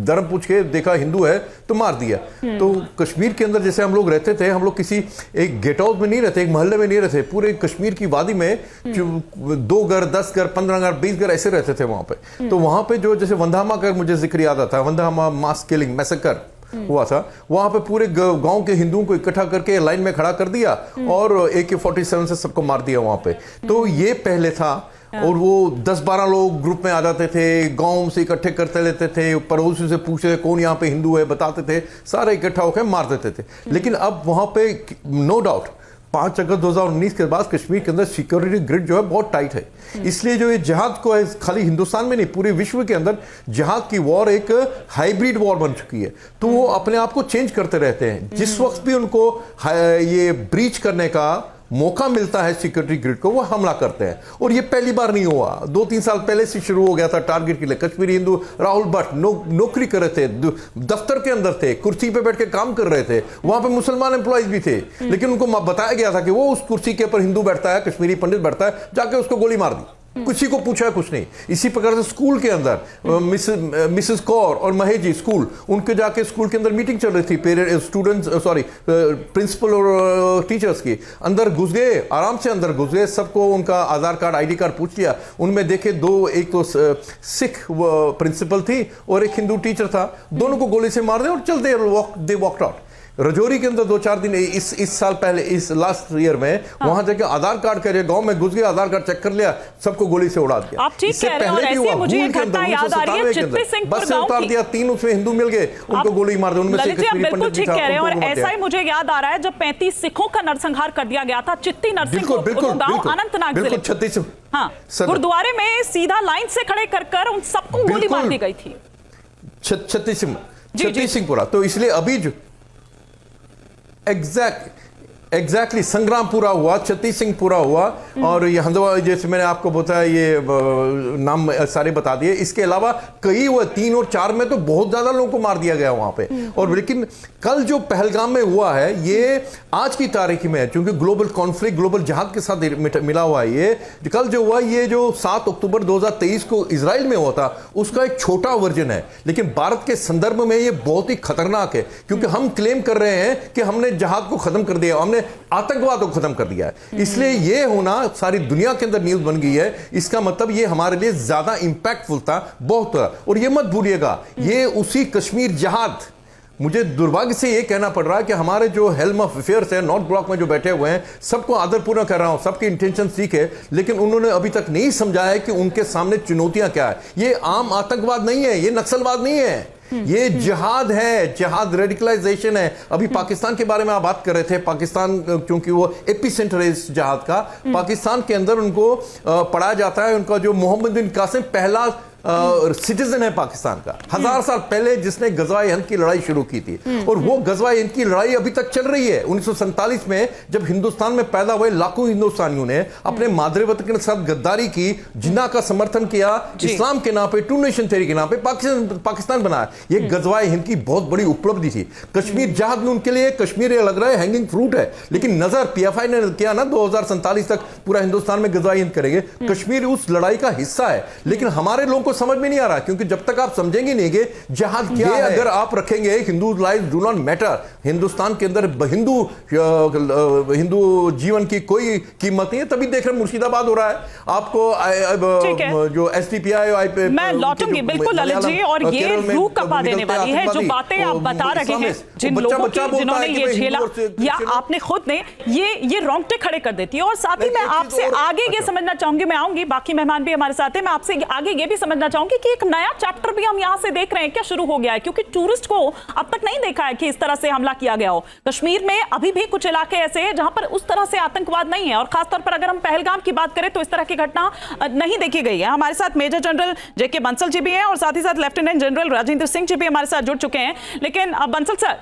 धर्म पूछ के देखा हिंदू है तो मार दिया। तो कश्मीर के अंदर जैसे हम लोग रहते थे, हम लोग किसी एक गेट हाउस में नहीं रहते, एक मोहल्ले में नहीं रहते, पूरे कश्मीर की वादी में 2 घर, 10 घर, 15 घर, 20 घर ऐसे रहते थे वहाँ पे। तो वहाँ पे जो जैसे वंधामा का मुझे जिक्र याद आता है, वंधामा मास किलिंग मैसेकर हुआ था, वहां पे पूरे गांव के हिंदुओं को इकट्ठा करके लाइन में खड़ा कर दिया और AK-47 से सबको मार दिया वहां पे। तो ये पहले था और वो 10-12 लोग ग्रुप में आ जाते थे, गांव से इकट्ठे करते लेते थे, पड़ोसी से पूछते कौन यहाँ पे हिंदू है, बताते थे, सारे इकट्ठा होकर मार देते थे। लेकिन अब वहां पे नो डाउट 5 अगस्त 2019 के बाद कश्मीर के अंदर सिक्योरिटी ग्रिड जो है बहुत टाइट है। इसलिए जो ये जिहाद को है, खाली हिंदुस्तान में नहीं पूरे विश्व के अंदर जिहाद की वॉर एक हाइब्रिड वॉर बन चुकी है। तो वो अपने आप को चेंज करते रहते हैं। जिस वक्त भी उनको ये ब्रीच करने का मौका मिलता है सिक्योरिटी ग्रिड को, वो हमला करते हैं। और ये पहली बार नहीं हुआ, 2-3 साल पहले से शुरू हो गया था टारगेट के लिए। कश्मीरी हिंदू राहुल भट्ट नौकरी कर रहे थे, दफ्तर के अंदर थे, कुर्सी पे बैठ के काम कर रहे थे, वहां पे मुसलमान एम्प्लॉइज भी थे, लेकिन उनको बताया गया था कि वो उस कुर्सी के ऊपर हिंदू बैठता है, कश्मीरी पंडित बैठता है, जाके उसको गोली मार दी। किसी को पूछा कुछ नहीं। इसी प्रकार से स्कूल के अंदर मिसेस कौर और महेश जी स्कूल, उनके जाके स्कूल के अंदर मीटिंग चल रही थी, पेरेंट स्टूडेंट्स प्रिंसिपल और टीचर्स की, अंदर घुस गए, आराम से अंदर घुस गए, सबको उनका आधार कार्ड ID कार्ड पूछ लिया। उनमें देखे एक तो सिख प्रिंसिपल थी और एक हिंदू टीचर था, दोनों को गोली से मार दे और चल दे वॉकड आउट। रजौरी के अंदर 2-4 दिन इस साल पहले, इस लास्ट ईयर में वहां जाके आधार कार्ड के गांव में घुस गए, आधार कार्ड चेक कर लिया, सबको गोली से उड़ा दिया। आप ठीक कह रहे हैं। और ऐसे मुझे एक घटना याद आ रही है, चित्ती सिंहपुर बस से उतार दिया, 3 उसमें हिंदू मिल गए, उनको गोली मार दी, उनमें से कश्मीरी पंडित भी था, और ऐसा ही मुझे याद आ रहा है जब 35 सिखों का नरसंहार कर दिया गया था चित्ती नरसिंहपुर गांव अनंतनाग जिले, छत्तीसगढ़। हाँ, गुरुद्वारे में सीधा लाइन से खड़े कर उन सबको गोली मार दी गई थी। छत्तीसगढ़। तो इसलिए अभी जो एग्जैक्टली संग्रामपुरा हुआ, छत्तीस सिंह पूरा हुआ, और ये हंदवा जैसे मैंने आपको बताया, ये नाम सारे बता दिए। इसके अलावा कई हुआ 3 और 4 में तो बहुत ज्यादा लोगों को मार दिया गया वहां पे। और लेकिन कल जो पहलगाम में हुआ है, ये आज की तारीख में है, क्योंकि ग्लोबल कॉन्फ्लिक्ट, ग्लोबल जहाद के साथ मिला हुआ है। ये कल जो हुआ, ये जो 7 अक्टूबर 2023 को इजराइल में हुआ था, उसका एक छोटा वर्जन है। लेकिन भारत के संदर्भ में ये बहुत ही खतरनाक है, क्योंकि हम क्लेम कर रहे हैं कि हमने जहाद को खत्म कर दिया, हमने आतंकवाद को खत्म कर दिया है। इसलिए ये होना सारी दुनिया के अंदर न्यूज बन गई है। इसका मतलब ये हमारे लिए ज्यादा इंपैक्टफुल था, बहुत। और ये मत भूलिएगा, ये उसी कश्मीर जहाद, मुझे दुर्भाग्य से ये कहना पड़ रहा है कि हमारे जो हेल्म ऑफ अफेयर्स है नॉर्थ ब्लॉक में जो बैठे हुए हैं, सबको आदरपूर्वक कर रहा हूं, सबकी इंटेंशन ठीक है, लेकिन उन्होंने अभी तक नहीं समझा है कि उनके सामने चुनौतियां क्या है। ये आम आतंकवाद नहीं है, ये नक्सलवाद नहीं है, ये जिहाद है, जिहाद रेडिकलाइजेशन है। अभी पाकिस्तान के बारे में आप बात कर रहे थे, पाकिस्तान क्योंकि वो एपी सेंटर है इस जिहाद का, पाकिस्तान के अंदर उनको पढ़ाया जाता है। उनका जो मोहम्मद बिन कासिम पहला सिटीजन है पाकिस्तान का, 1000 साल पहले जिसने गजवाए हिंद की लड़ाई शुरू की थी, और वो गजवाए हिंद की लड़ाई अभी तक चल रही है। 1947 में जब हिंदुस्तान में पैदा हुए लाखों हिंदुस्तानियों ने अपने मादरे वतन के साथ गद्दारी की, जिन्ना का समर्थन किया, इस्लाम के नाम पे, टू नेशन थ्योरी के नाम पे पाकिस्तान बनाया। ये गजवाए हिंद की बहुत बड़ी उपलब्धि थी। कश्मीर जहाज में उनके लिए कश्मीर ये लग रहा है हैंगिंग फ्रूट है, लेकिन नजर पीएफआई ने किया ना 2047 तक पूरा हिंदुस्तान में गजवाए हिंद करेंगे। कश्मीर उस लड़ाई का हिस्सा है, लेकिन हमारे लोगों को समझ में नहीं आ रहा, क्योंकि जब तक आप समझेंगे नहीं कि जिहाद क्या है, अगर आप रखेंगे Hindu life do not matter, Hindustan के अंदर हिंदू जीवन की कोई कीमत नहीं है। तभी देख रहे मुर्शिदाबाद हो रहा है आपको, जो एसडीपीआई मैं लौटूंगी बिल्कुल ललित जी, और ये रूह कपा देने वाली है जो बातें आप बता रहे हैं जिन लोगों की, जिन्होंने ये झेला, या आपने खुद ने ये रोंगटे खड़े कर देती है। और साथ ही मैं आपसे आगे ये समझना चाहूंगी, मैं आऊंगी, बाकी मेहमान भी हमारे साथ हैं, मैं आपसे आगे ये भी समझना चाहूंगी कि एक नया चैप्टर भी हम यहां से देख रहे हैं क्या शुरू हो गया है, क्योंकि टूरिस्ट को अब तक नहीं देखा है कि इस तरह से हमला किया गया हो। कश्मीर में अभी भी कुछ इलाके ऐसे हैं जहां पर उस तरह से आतंकवाद नहीं है, और खासतौर पर अगर हम पहलगाम की बात करें तो इस तरह की घटना नहीं देखी गई है। हमारे साथ मेजर जनरल जेके बंसल जी भी हैं, और साथ ही साथ लेफ्टिनेंट जनरल राजेंद्र सिंह जी भी हमारे साथ जुड़ चुके हैं। लेकिन बंसल सर,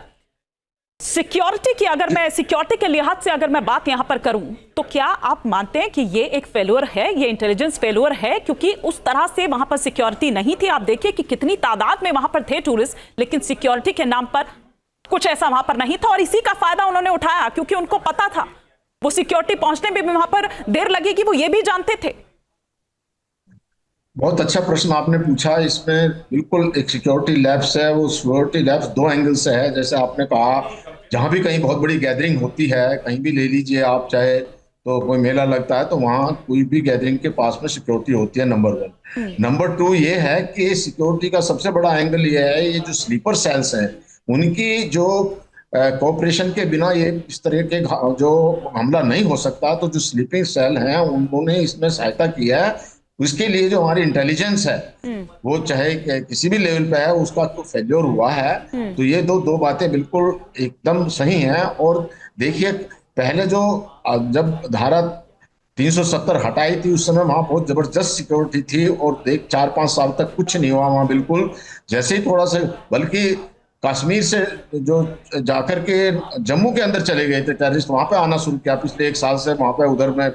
सिक्योरिटी की, अगर मैं सिक्योरिटी के लिहाज से अगर मैं बात यहां पर करूं, तो क्या आप मानते हैं कि ये एक फेल्योर है, ये इंटेलिजेंस फेल्योर है, क्योंकि उस तरह से वहां पर सिक्योरिटी नहीं थी? आप देखिए कि कितनी तादाद में वहां पर थे टूरिस्ट, लेकिन सिक्योरिटी के नाम पर कुछ ऐसा वहां पर नहीं था, और इसी का फायदा उन्होंने उठाया, क्योंकि उनको पता था वो सिक्योरिटी पहुंचने में भी वहां पर देर लगेगी, वो ये भी जानते थे। बहुत अच्छा प्रश्न आपने पूछा। इसमें बिल्कुल एक सिक्योरिटी लैब्स है, वो सिक्योरिटी लैब्स दो एंगल से है। जैसे आपने कहा, जहां भी कहीं बहुत बड़ी गैदरिंग होती है, कहीं भी ले लीजिए आप, चाहे तो कोई मेला लगता है तो वहाँ कोई भी गैदरिंग के पास में सिक्योरिटी होती है, नंबर 1। नंबर 2 ये है कि सिक्योरिटी का सबसे बड़ा एंगल ये है, ये जो स्लीपर सेल्स हैं उनकी जो कोऑपरेशन के बिना ये इस तरह के जो हमला नहीं हो सकता, तो जो स्लीपिंग सेल हैं उन्होंने इसमें सहायता की है। उसके लिए जो हमारी इंटेलिजेंस है वो चाहे किसी भी लेवल पे है, उसका तो फेल्योर हुआ है। तो ये दो बातें बिल्कुल एकदम सही हैं। और देखिए, पहले जब धारा 370 हटाई थी उस समय वहां बहुत जबरदस्त सिक्योरिटी थी, और 4-5 साल तक कुछ नहीं हुआ वहां। बिल्कुल जैसे ही थोड़ा सा, बल्कि कश्मीर से जो जाकर के जम्मू के अंदर चले गए थे टेररिस्ट, वहां पे आना शुरू किया पिछले 1 साल से। वहां पे उधर में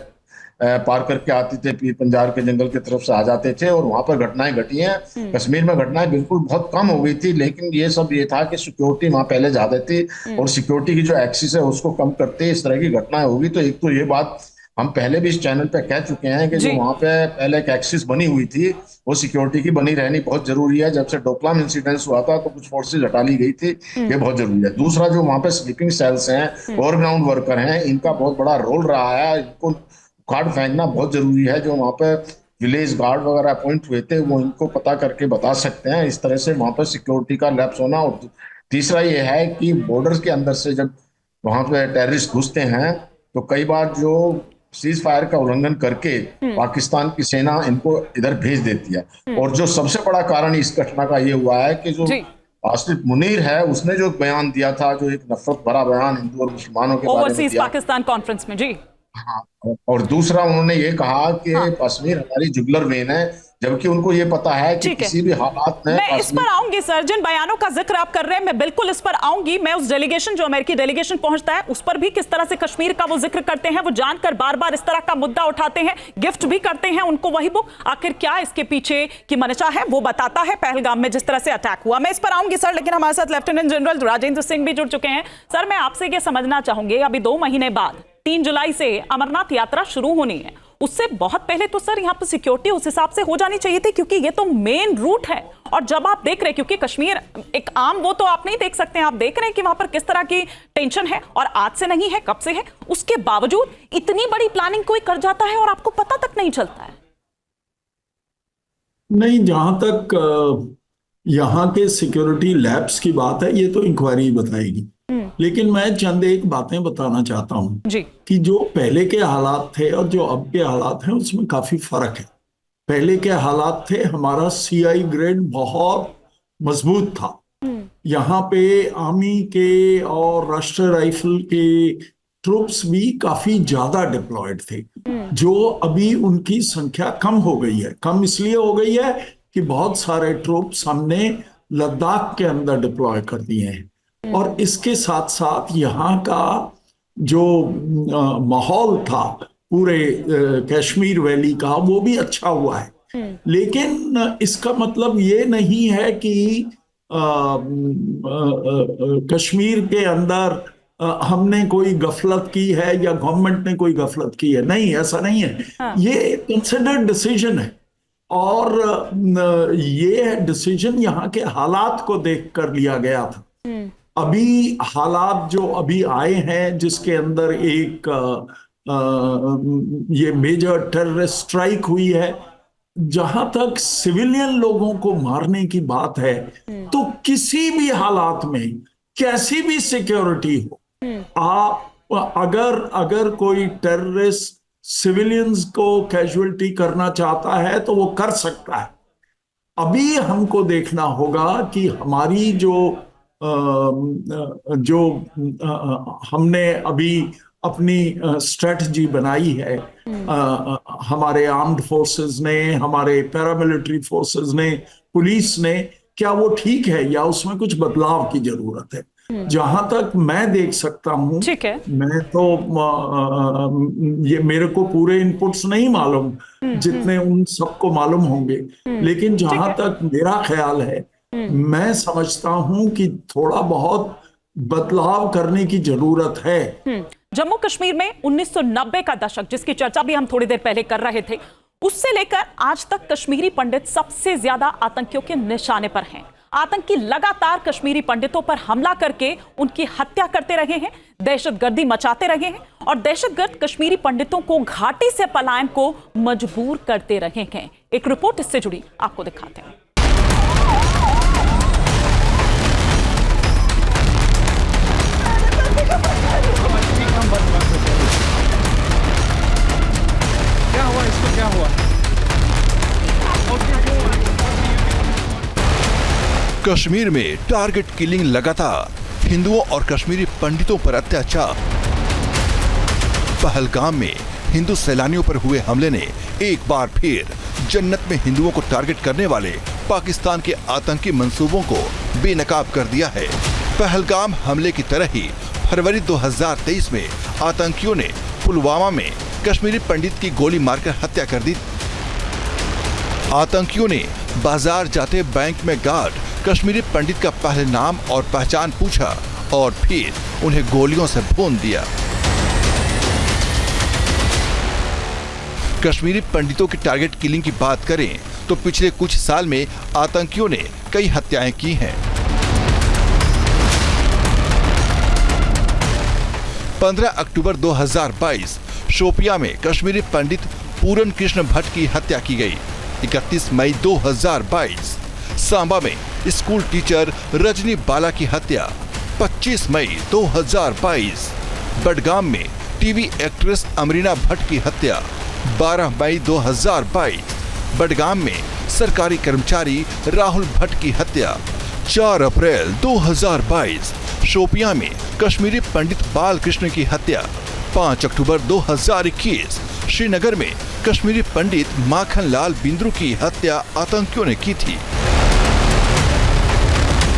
पार करके आते थे, पीर पंजाल के जंगल की तरफ से आ जाते थे, और वहां पर घटनाएं घटी हैं। कश्मीर में घटनाएं बिल्कुल बहुत कम हो गई थी, लेकिन ये सब ये था कि सिक्योरिटी वहां पहले ज्यादा थी, और सिक्योरिटी की जो एक्सिस है उसको कम करते इस तरह की घटनाएं होगी। तो एक तो ये बात हम पहले भी इस चैनल पे कह चुके हैं कि जो वहां पे पहले एक एक्सिस बनी हुई थी, वो सिक्योरिटी की बनी रहनी बहुत जरूरी है। जब से डोकलाम इंसिडेंट हुआ था तो कुछ फोर्सेज हटा ली गई थी, ये बहुत जरूरी है। दूसरा, जो वहां पे स्लीपिंग सेल्स हैं, ओवरग्राउंड वर्कर हैं, इनका बहुत बड़ा रोल रहा है। इनको कार्ड फेंकना बहुत जरूरी है। जो वहाँ पे विलेज गार्ड वगैरह अपॉइंट हुए थे वो इनको पता करके बता सकते हैं। इस तरह से वहाँ पर सिक्योरिटी का लैप्स होना। और तीसरा ये है कि बॉर्डर्स के अंदर से जब वहाँ पे टेररिस्ट घुसते हैं तो कई बार जो सीज फायर का उल्लंघन करके पाकिस्तान की सेना इनको इधर भेज देती है। और जो सबसे बड़ा कारण इस घटना का ये हुआ है कि जो आसिफ मुनीर है, उसने जो बयान दिया था, जो एक नफरत भरा बयान हिंदू और मुसलमानों के बारे में दिया पाकिस्तान कॉन्फ्रेंस में, जी हाँ, और दूसरा उन्होंने ये कहा कि कश्मीर हमारी जुगलर वेन है, जबकि उनको ये पता है कि किसी भी हालात में। मैं इस पर आऊंगी सर, जिन बयानों का जिक्र आप कर रहे हैं मैं बिल्कुल इस पर आऊंगी। मैं उस डेलीगेशन, जो अमेरिकी डेलीगेशन पहुंचता है, उस पर भी किस तरह से कश्मीर का वो जिक्र करते हैं, वो जानकर बार बार इस तरह का मुद्दा उठाते हैं, गिफ्ट भी करते हैं उनको वही बुक। आखिर क्या इसके पीछे की मंशा है वो बताता है पहलगाम में जिस तरह से अटैक हुआ। मैं इस पर आऊंगी सर, लेकिन हमारे साथ लेफ्टिनेंट जनरल राजेंद्र सिंह भी जुड़ चुके हैं। सर, मैं आपसे ये समझना चाहूंगी, अभी 2 महीने बाद 3 जुलाई से अमरनाथ यात्रा शुरू होनी है, उससे बहुत पहले तो सर यहाँ पर सिक्योरिटी उस हिसाब से हो जानी चाहिए थी, क्योंकि ये तो मेन रूट है। और जब आप देख रहे हैं, क्योंकि कश्मीर एक आम वो तो आप नहीं देख सकते हैं, आप देख रहे हैं कि वहां पर किस तरह की टेंशन है, और आज से नहीं है, कब से है। उसके बावजूद इतनी बड़ी प्लानिंग कोई कर जाता है और आपको पता तक नहीं चलता है। नहीं, जहां तक यहाँ के सिक्योरिटी लैब्स की बात है, ये तो इंक्वायरी बताएगी। लेकिन मैं चंद एक बातें बताना चाहता हूँ कि जो पहले के हालात थे और जो अब के हालात हैं उसमें काफी फर्क है। पहले के हालात थे, हमारा CI ग्रेड बहुत मजबूत था। यहाँ पे आर्मी के और राष्ट्रीय राइफल के ट्रूप्स भी काफी ज्यादा डिप्लॉयड थे, जो अभी उनकी संख्या कम हो गई है। कम इसलिए हो गई है कि बहुत सारे ट्रूप्स हमने लद्दाख के अंदर डिप्लॉय कर दिए हैं, और इसके साथ साथ यहाँ का जो माहौल था पूरे कश्मीर वैली का, वो भी अच्छा हुआ है। लेकिन इसका मतलब ये नहीं है कि कश्मीर के अंदर हमने कोई गफलत की है या गवर्नमेंट ने कोई गफलत की है। नहीं, ऐसा नहीं है। ये कंसिडर्ड डिसीजन है, और ये डिसीजन यहाँ के हालात को देख कर लिया गया था। अभी हालात जो अभी आए हैं, जिसके अंदर एक ये मेजर टेररिस्ट स्ट्राइक हुई है, जहां तक सिविलियन लोगों को मारने की बात है, तो किसी भी हालात में कैसी भी सिक्योरिटी हो, आप अगर कोई टेररिस्ट सिविलियंस को कैजुअलिटी करना चाहता है तो वो कर सकता है। अभी हमको देखना होगा कि हमारी हमने अभी अपनी स्ट्रेटजी बनाई है, हमारे आर्म्ड फोर्सेस ने, हमारे पैरामिलिट्री फोर्सेस ने, पुलिस ने, क्या वो ठीक है या उसमें कुछ बदलाव की जरूरत है। जहां तक मैं देख सकता हूं, ठीक है, मैं तो ये मेरे को पूरे इनपुट्स नहीं मालूम जितने उन सबको मालूम होंगे, लेकिन जहां तक मेरा ख्याल है, मैं समझता हूं कि थोड़ा बहुत बदलाव करने की जरूरत है। जम्मू कश्मीर में 1990 का दशक, जिसकी चर्चा भी हम थोड़ी देर पहले कर रहे थे, उससे लेकर आज तक कश्मीरी पंडित सबसे ज्यादा आतंकियों के निशाने पर हैं। आतंकी लगातार कश्मीरी पंडितों पर हमला करके उनकी हत्या करते रहे हैं, दहशतगर्दी मचाते रहे हैं, और दहशतगर्द कश्मीरी पंडितों को घाटी से पलायन को मजबूर करते रहे हैं। एक रिपोर्ट इससे जुड़ी आपको दिखाते हैं। क्या हुआ इसको, क्या हुआ? कश्मीर में टारगेट किलिंग लगातार, हिंदुओं और कश्मीरी पंडितों पर अत्याचार। पहलगाम में हिंदू सैलानियों पर हुए हमले ने एक बार फिर जन्नत में हिंदुओं को टारगेट करने वाले पाकिस्तान के आतंकी मंसूबों को बेनकाब कर दिया है। पहलगाम हमले की तरह ही फरवरी 2023 में आतंकियों ने पुलवामा में कश्मीरी पंडित की गोली मारकर हत्या कर दी। आतंकियों ने बाजार जाते बैंक में गार्ड कश्मीरी पंडित का पहले नाम और पहचान पूछा और फिर उन्हें गोलियों से भून दिया। कश्मीरी पंडितों की टारगेट किलिंग की बात करें तो पिछले कुछ साल में आतंकियों ने कई हत्याएं की हैं। 15 अक्टूबर 2022 शोपियां में कश्मीरी पंडित पूरन कृष्ण भट्ट की हत्या की गई। 31 मई 2022 सांबा में स्कूल टीचर रजनी बाला की हत्या। 25 मई 2022 बडगाम में टीवी एक्ट्रेस अमरीना भट्ट की हत्या। 12 मई 2022 बडगाम में सरकारी कर्मचारी राहुल भट्ट की हत्या। 4 अप्रैल 2022 शोपियां में कश्मीरी पंडित बालकृष्ण की हत्या। 5 अक्टूबर 2021 श्रीनगर में कश्मीरी पंडित माखन लाल बिंद्रू की हत्या आतंकियों ने की थी।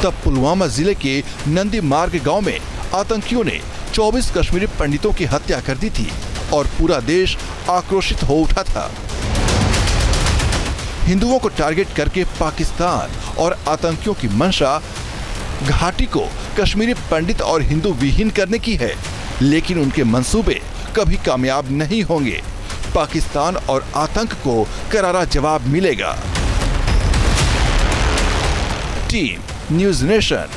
तब पुलवामा जिले के नंदी मार्ग गांव में आतंकियों ने 24 कश्मीरी पंडितों की हत्या कर दी थी और पूरा देश आक्रोशित हो उठा था। हिंदुओं को टारगेट करके पाकिस्तान और आतंकियों की मंशा घाटी को कश्मीरी पंडित और हिंदू विहीन करने की है, लेकिन उनके मंसूबे कभी कामयाब नहीं होंगे। पाकिस्तान और आतंक को करारा जवाब मिलेगा। Team news nation.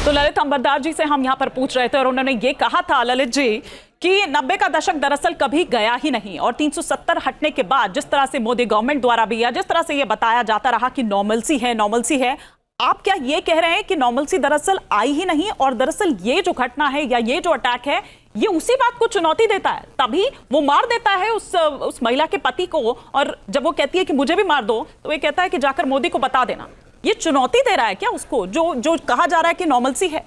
तो ललित अंबरदार जी से हम यहाँ पर पूछ रहे थे और उन्होंने ये कहा था ललित जी कि 90 का दशक दरअसल कभी गया ही नहीं, और 370 हटने के बाद जिस तरह से मोदी गवर्नमेंट द्वारा भी या जिस तरह से ये बताया जाता रहा कि नॉर्मलसी है, आप क्या ये कह रहे हैं कि नॉर्मलसी दरअसल आई ही नहीं, और दरअसल ये जो घटना है या ये जो अटैक है ये उसी बात को चुनौती देता है, तभी वो मार देता है उस महिला के पति को, और जब वो कहती है कि मुझे भी मार दो तो ये कहता है कि जाकर मोदी को बता देना। ये चुनौती दे रहा है क्या उसको, जो कहा जा रहा है कि नॉर्मलसी है?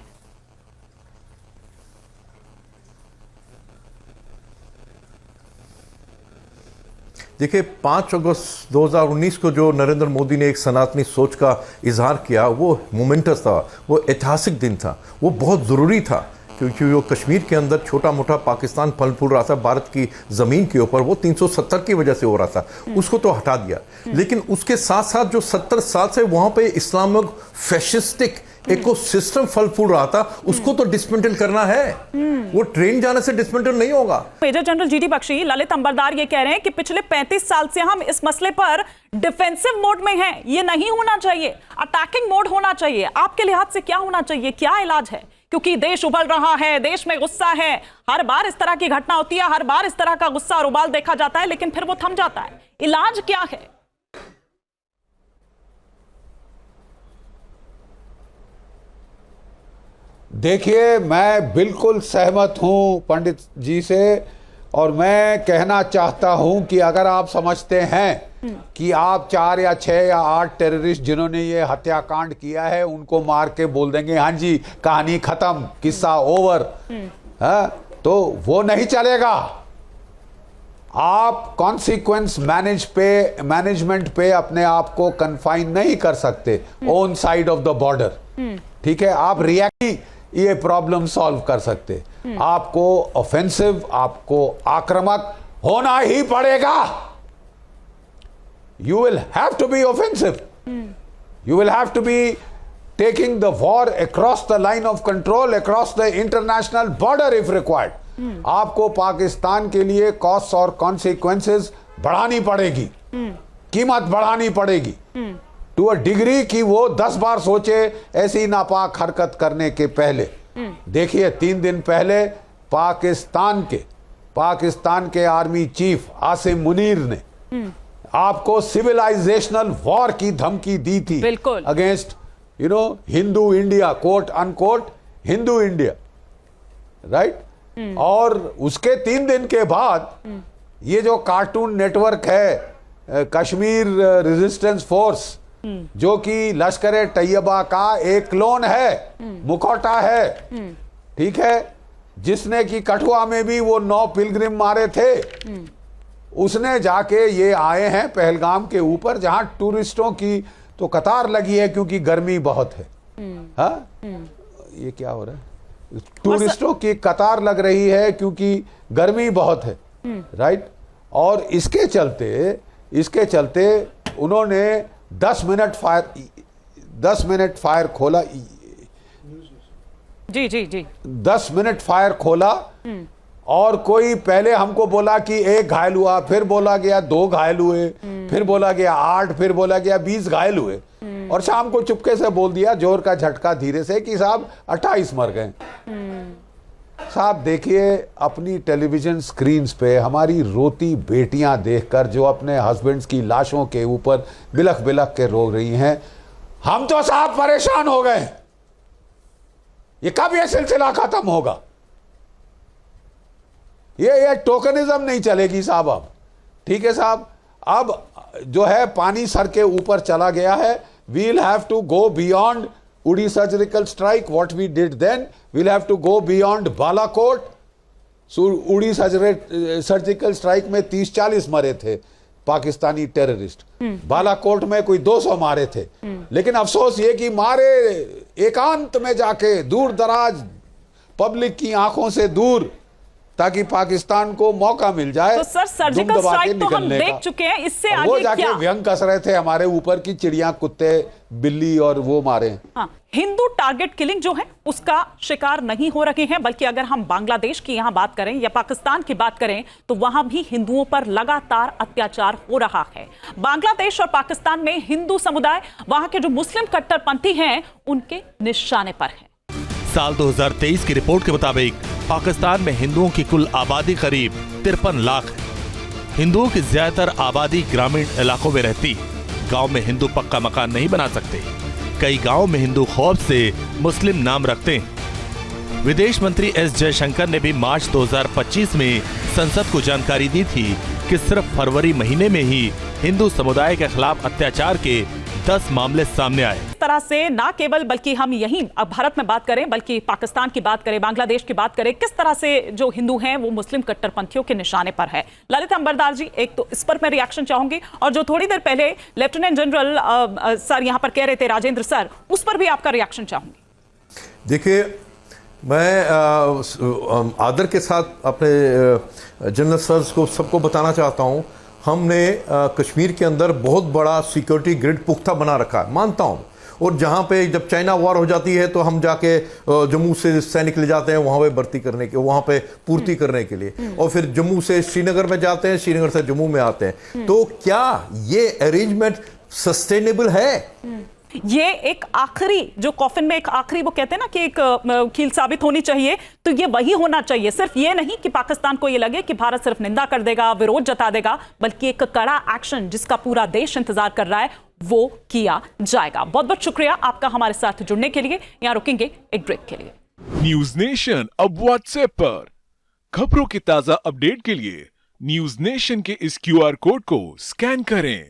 देखिए 5 अगस्त 2019 को जो नरेंद्र मोदी ने एक सनातनी सोच का इजहार किया, वो मोमेंटस था, वो ऐतिहासिक दिन था, वो बहुत ज़रूरी था, क्योंकि वो कश्मीर के अंदर छोटा मोटा पाकिस्तान फल फूल रहा था भारत की ज़मीन के ऊपर, वो 370 की वजह से हो रहा था, उसको तो हटा दिया। लेकिन उसके साथ साथ जो 70 साल से वहाँ पे इस्लामिक फैशिस्टिक इकोसिस्टम फल फूल रहा था, उसको तो डिसमेंटल करना है। वो ट्रेन जाने से डिसमेंटल नहीं होगा। Major general GD Bakshi, Lalit Ambardar ये कह रहे हैं कि पिछले 35 साल से हम इस मसले पर डिफेंसिव मोड में हैं, ये नहीं होना चाहिए, अटैकिंग मोड होना चाहिए। आपके लिहाज से क्या होना चाहिए, क्या इलाज है? क्योंकि देश उबल रहा है, देश में गुस्सा है, हर बार इस तरह की घटना होती है, हर बार इस तरह का गुस्सा और उबाल देखा जाता है, लेकिन फिर वो थम जाता है। इलाज क्या है? देखिए, मैं बिल्कुल सहमत हूं पंडित जी से, और मैं कहना चाहता हूं कि अगर आप समझते हैं कि आप 4 या 6 या 8 टेररिस्ट जिन्होंने ये हत्याकांड किया है उनको मार के बोल देंगे हाँ जी कहानी खत्म, किस्सा ओवर, तो वो नहीं चलेगा। आप कॉन्सिक्वेंस मैनेजमेंट पे अपने आप को कन्फाइन नहीं कर सकते on side of the border. ठीक है, आप रिएक्टिव ये प्रॉब्लम सॉल्व कर सकते, आपको ऑफेंसिव, आपको आक्रामक होना ही पड़ेगा। You will have to be offensive, you will have to be taking the war across the line of control, across the international border if required. आपको पाकिस्तान के लिए कॉस्ट और कॉन्सिक्वेंसेस बढ़ानी पड़ेगी, कीमत बढ़ानी पड़ेगी टू अ डिग्री कि वो 10 बार सोचे ऐसी नापाक हरकत करने के पहले। देखिए 3 दिन पहले पाकिस्तान के आर्मी चीफ आसिम मुनीर ने आपको सिविलाइजेशनल वॉर की धमकी दी थी against Hindu India, quote unquote Hindu India, right. और उसके 3 दिन के बाद ये जो कार्टून नेटवर्क है कश्मीर रेजिस्टेंस फोर्स, जो कि लश्कर तैयबा का एक क्लोन है, मुखौटा है, ठीक है, जिसने कि कठुआ में भी वो 9 पिलग्रिम मारे थे, उसने जाके ये आए हैं पहलगाम के ऊपर, जहां टूरिस्टों की तो कतार लगी है क्योंकि गर्मी बहुत है। हाँ, ये क्या हो रहा है? टूरिस्टों की कतार लग रही है क्योंकि गर्मी बहुत है, राइट। और इसके चलते उन्होंने 10 मिनट फायर खोला, जी 10 मिनट फायर खोला, और कोई पहले हमको बोला कि 1 घायल हुआ, फिर बोला गया 2 घायल हुए, फिर बोला गया 8, फिर बोला गया 20 घायल हुए, और शाम को चुपके से बोल दिया जोर का झटका धीरे से कि साहब 28 मर गए। साहब देखिए, अपनी टेलीविजन स्क्रीन्स पे हमारी रोती बेटियां देखकर जो अपने हस्बैंड्स की लाशों के ऊपर बिलख बिलख के रो रही हैं, हम तो साहब परेशान हो गए। ये कब ये सिलसिला खत्म होगा? ये टोकनिज्म नहीं चलेगी साहब अब, ठीक है साहब। अब जो है पानी सर के ऊपर चला गया है। We'll have to go beyond Uri surgical strike, what we did then, we'll have to go beyond Balakot. So Uri surgical strike में 30-40 मरे थे पाकिस्तानी टेररिस्ट, बालाकोट में कोई 200 मारे थे। लेकिन अफसोस ये कि मारे एकांत में जाके, दूर दराज पब्लिक की आंखों से दूर, ताकि पाकिस्तान को मौका मिल जाए। तो सर सर्जिकल स्ट्राइक तो हम देख चुके हैं, इससे आगे वो जाके क्या? व्यंग कस रहे थे हमारे ऊपर की चिड़िया, कुत्ते, बिल्ली और वो मारे। हाँ, हिंदू टारगेट किलिंग जो है उसका शिकार नहीं हो रहे हैं, बल्कि अगर हम बांग्लादेश की यहां बात करें या पाकिस्तान की बात करें तो वहां भी हिंदुओं पर लगातार अत्याचार हो रहा है। बांग्लादेश और पाकिस्तान में हिंदू समुदाय, वहां के जो मुस्लिम कट्टरपंथी हैं, उनके निशाने पर है। साल 2023 की रिपोर्ट के मुताबिक पाकिस्तान में हिंदुओं की कुल आबादी करीब 53 लाख है। हिंदुओं की ज्यादातर आबादी ग्रामीण इलाकों में रहती है। गांव में हिंदू पक्का मकान नहीं बना सकते। कई गांवों में हिंदू खौफ से मुस्लिम नाम रखते हैं। विदेश मंत्री एस जयशंकर ने भी मार्च 2025 में संसद को जानकारी दी थी कि सिर्फ फरवरी महीने में ही हिंदू समुदाय के खिलाफ अत्याचार के 10 मामले सामने आए। इस तरह से ना केवल बल्कि हम यहीं अब भारत में बात करें, बल्कि पाकिस्तान की बात करें, बांग्लादेश की बात करें, किस तरह से जो हिंदू हैं वो मुस्लिम कट्टरपंथियों के निशाने पर है। ललित अंबरदार जी, एक तो इस पर मैं रिएक्शन चाहूंगी, और जो थोड़ी देर पहले लेफ्टिनेंट जनरल सर यहां पर कह रहे थे, राजेंद्र सर, उस पर भी आपका रिएक्शन चाहूंगी। देखिए, मैं आदर के साथ अपने जनरल सर को सबको बताना चाहता हूं, हमने कश्मीर के अंदर बहुत बड़ा सिक्योरिटी ग्रिड पुख्ता बना रखा है, मानता हूं। और जहां पे जब चाइना वॉर हो जाती है तो हम जाके जम्मू से सैनिक ले जाते हैं वहां पे भर्ती करने के, वहां पे पूर्ति करने के लिए, और फिर जम्मू से श्रीनगर में जाते हैं, श्रीनगर से जम्मू में आते हैं। तो क्या ये अरेंजमेंट सस्टेनेबल है? ये एक आखिरी जो कॉफिन में एक आखिरी वो कहते हैं ना कि एक कील साबित होनी चाहिए, तो ये वही होना चाहिए। सिर्फ ये नहीं कि पाकिस्तान को ये लगे कि भारत सिर्फ निंदा कर देगा, विरोध जता देगा, बल्कि एक कड़ा एक्शन जिसका पूरा देश इंतजार कर रहा है वो किया जाएगा। बहुत बहुत शुक्रिया आपका हमारे साथ जुड़ने के लिए। यहां रुकेंगे एक ब्रेक के लिए। न्यूज नेशन अब व्हाट्सएप पर खबरों की ताजा अपडेट के लिए न्यूज नेशन के इस QR कोड को स्कैन करें।